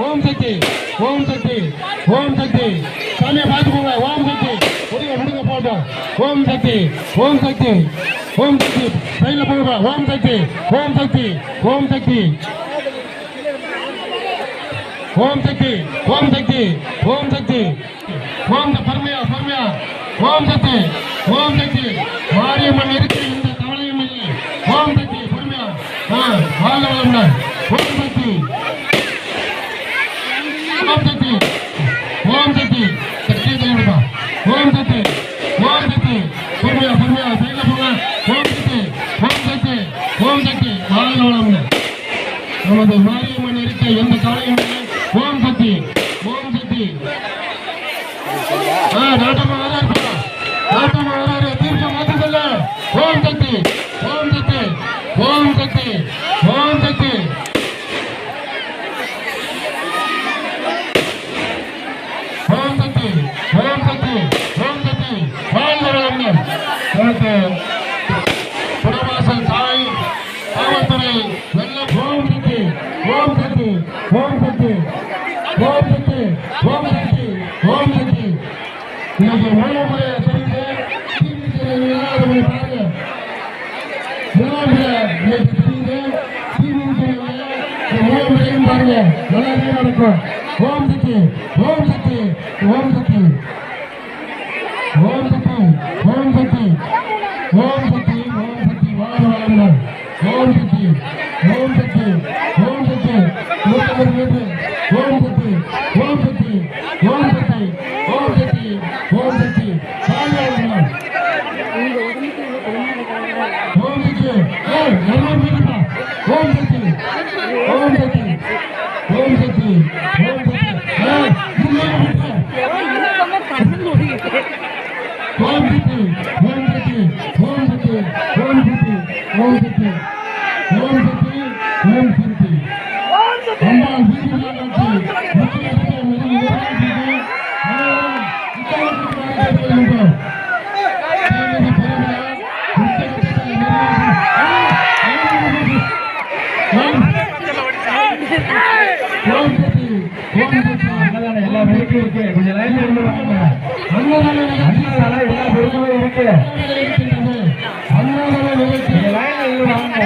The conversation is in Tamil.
ஓம் சக்தி ஓம் சக்தி ஓம் சக்தி சாமியை பார்த்துக்கோங்க. ஓம் சக்தி முடிங்க போட்டோம். ஓம் சக்தி ஓம் சக்தி ஓம் சக்தி சைடில் போங்க. ஓம் சக்தி ஓம் சக்தி ஓம் சக்தி ஓம் சக்தி ஓம் சக்தி ஓம் சக்தி ஓம் பொறுமையா பொறுமையா. ஓம் சக்தி ஓம் சக்தி மாரியம்மன் இருக்கு இந்த கவலையும் இல்லை. ஓம் சக்தி பொறுமையா வாழ்க வளமுடன். ஓம் சக்தி ஓம் சக்தி ஓம் சக்தி ஓம் சக்தி ஓம் சக்தி பொறுமையா பொறுமையா சைட்ல போங்க. ஓம் சக்தி ஓம் சக்தி ஓம் சக்தி வாழ்க வளமுடன். நமது மாரியம்மன் இருக்க எந்த கவலையும் இல்லை. ஓம் சக்தி ஓம் சக்தி நாட்டமா வராரு நாட்டமா வராரு தீர்க்க மாற்ற சொல்ல. ஓம் சக்தி ஓம் சக்தி ஓம் சக்தி ஓம் சக்தி ஓம் சக்தி ஓம் சக்தி ஓம் சக்தி வாழ்ந்தவர்கள் எனக்கு புறவாசல் தாய் காவல்துறை வெள்ளம். ஓம் சக்தி ஓம் சக்தி ஓம் சக்தி ஓம் சக்தி ஓம் சக்தி ஓம் சக்தி இன்னைக்கு மூலமுறையை தெரிந்து பாருங்க. இன்னைக்கு தெரிந்து மூலமுறையும் பாருங்க எல்லாருமே நடக்கும். ஓம் சக்தி ஓம் சக்தி ஓம் சக்தி ஓம் சக்தி ஓம் சக்தி ஓம் சக்தி ஓம் சக்தி வாழ்க வளமுடன். ஓம் சக்தி ஓம் சக்தி ஓம் சக்தி ஓம் சக்தி ஓம் சக்தி ஓம் சக்தி ஓம் சக்தி ஓம் சக்தி ஓம் சக்தி வாழ்க வளமுடன். ஓம் சக்தி எல்லாம் கேட்கப்பா. ஓம் சக்தி ஓம் சக்தி ஓம் சக்தி ஓம் சக்தி ஓம் சக்தி ஓம் சக்தி ஓம் சக்தி ஓம் சக்தி ஓம் சக்தி ஓம் சக்தி ஓம் சக்தி அம்பாள் எல்லா பேருக்கும் இருக்கு. கொஞ்சம் லைன்ல இருந்து வாங்க. அண்ணாதான எல்லா பேருக்குமே இருக்கு. அண்ணாதான லைன்ல இருந்து வாங்க.